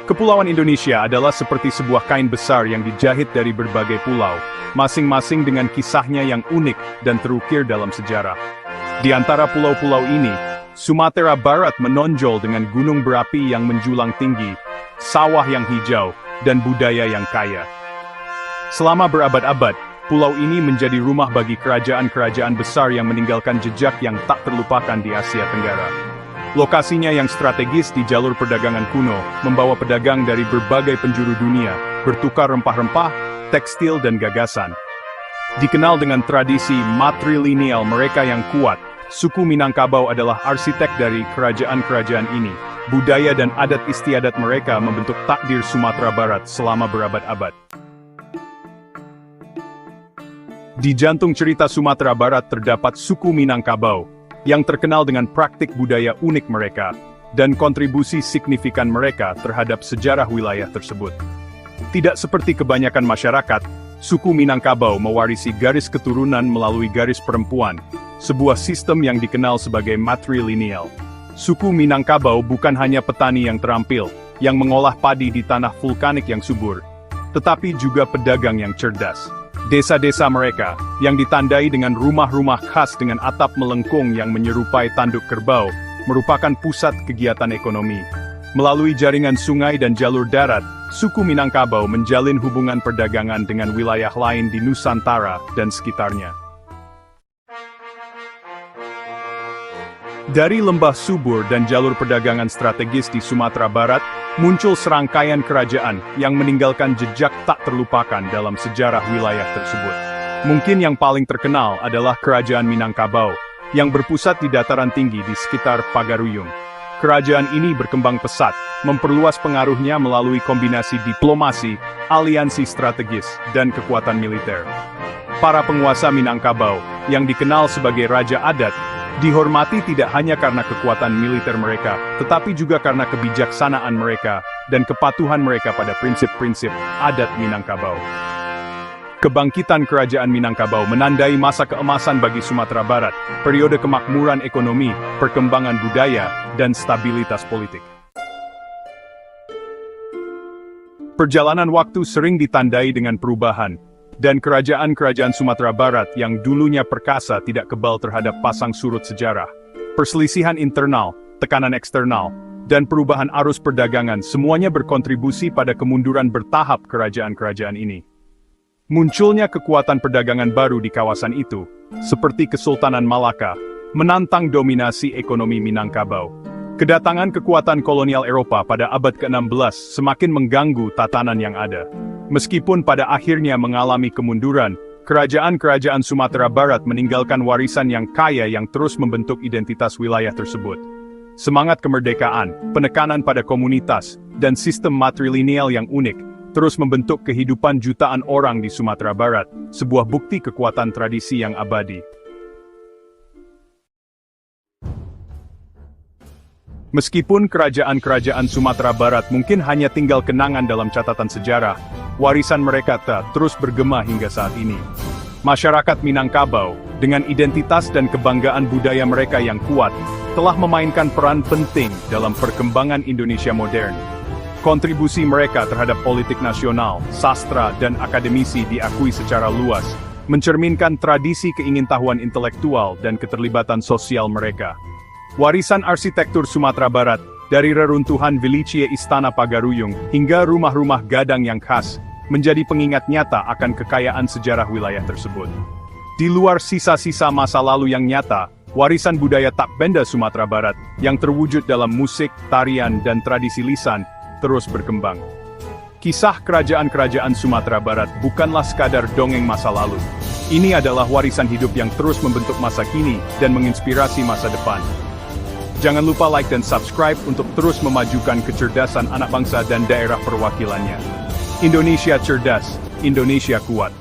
Kepulauan Indonesia adalah seperti sebuah kain besar yang dijahit dari berbagai pulau, masing-masing dengan kisahnya yang unik dan terukir dalam sejarah. Di antara pulau-pulau ini, Sumatera Barat menonjol dengan gunung berapi yang menjulang tinggi, sawah yang hijau, dan budaya yang kaya. Selama berabad-abad, pulau ini menjadi rumah bagi kerajaan-kerajaan besar yang meninggalkan jejak yang tak terlupakan di Asia Tenggara. Lokasinya yang strategis di jalur perdagangan kuno, membawa pedagang dari berbagai penjuru dunia, bertukar rempah-rempah, tekstil dan gagasan. Dikenal dengan tradisi matrilineal mereka yang kuat, suku Minangkabau adalah arsitek dari kerajaan-kerajaan ini. Budaya dan adat istiadat mereka membentuk takdir Sumatera Barat selama berabad-abad. Di jantung cerita Sumatera Barat terdapat suku Minangkabau, yang terkenal dengan praktik budaya unik mereka, dan kontribusi signifikan mereka terhadap sejarah wilayah tersebut. Tidak seperti kebanyakan masyarakat, suku Minangkabau mewarisi garis keturunan melalui garis perempuan, sebuah sistem yang dikenal sebagai matrilineal. Suku Minangkabau bukan hanya petani yang terampil, yang mengolah padi di tanah vulkanik yang subur, tetapi juga pedagang yang cerdas. Desa-desa mereka, yang ditandai dengan rumah-rumah khas dengan atap melengkung yang menyerupai tanduk kerbau, merupakan pusat kegiatan ekonomi. Melalui jaringan sungai dan jalur darat, suku Minangkabau menjalin hubungan perdagangan dengan wilayah lain di Nusantara dan sekitarnya. Dari lembah subur dan jalur perdagangan strategis di Sumatera Barat, muncul serangkaian kerajaan yang meninggalkan jejak tak terlupakan dalam sejarah wilayah tersebut. Mungkin yang paling terkenal adalah Kerajaan Minangkabau, yang berpusat di dataran tinggi di sekitar Pagaruyung. Kerajaan ini berkembang pesat, memperluas pengaruhnya melalui kombinasi diplomasi, aliansi strategis, dan kekuatan militer. Para penguasa Minangkabau, yang dikenal sebagai Raja Adat, dihormati tidak hanya karena kekuatan militer mereka, tetapi juga karena kebijaksanaan mereka, dan kepatuhan mereka pada prinsip-prinsip adat Minangkabau. Kebangkitan Kerajaan Minangkabau menandai masa keemasan bagi Sumatera Barat, periode kemakmuran ekonomi, perkembangan budaya, dan stabilitas politik. Perjalanan waktu sering ditandai dengan perubahan, dan kerajaan-kerajaan Sumatera Barat yang dulunya perkasa tidak kebal terhadap pasang surut sejarah. Perselisihan internal, tekanan eksternal, dan perubahan arus perdagangan semuanya berkontribusi pada kemunduran bertahap kerajaan-kerajaan ini. Munculnya kekuatan perdagangan baru di kawasan itu, seperti Kesultanan Malaka, menantang dominasi ekonomi Minangkabau. Kedatangan kekuatan kolonial Eropa pada abad ke-16 semakin mengganggu tatanan yang ada. Meskipun pada akhirnya mengalami kemunduran, kerajaan-kerajaan Sumatera Barat meninggalkan warisan yang kaya yang terus membentuk identitas wilayah tersebut. Semangat kemerdekaan, penekanan pada komunitas, dan sistem matrilineal yang unik, terus membentuk kehidupan jutaan orang di Sumatera Barat, sebuah bukti kekuatan tradisi yang abadi. Meskipun kerajaan-kerajaan Sumatera Barat mungkin hanya tinggal kenangan dalam catatan sejarah, warisan mereka terus bergema hingga saat ini. Masyarakat Minangkabau, dengan identitas dan kebanggaan budaya mereka yang kuat, telah memainkan peran penting dalam perkembangan Indonesia modern. Kontribusi mereka terhadap politik nasional, sastra, dan akademisi diakui secara luas, mencerminkan tradisi keingintahuan intelektual dan keterlibatan sosial mereka. Warisan arsitektur Sumatera Barat, dari reruntuhan Velicie Istana Pagaruyung hingga rumah-rumah gadang yang khas, menjadi pengingat nyata akan kekayaan sejarah wilayah tersebut. Di luar sisa-sisa masa lalu yang nyata, warisan budaya tak benda Sumatera Barat, yang terwujud dalam musik, tarian, dan tradisi lisan, terus berkembang. Kisah kerajaan-kerajaan Sumatera Barat bukanlah sekadar dongeng masa lalu. Ini adalah warisan hidup yang terus membentuk masa kini dan menginspirasi masa depan. Jangan lupa like dan subscribe untuk terus memajukan kecerdasan anak bangsa dan daerah perwakilannya. Indonesia cerdas, Indonesia kuat.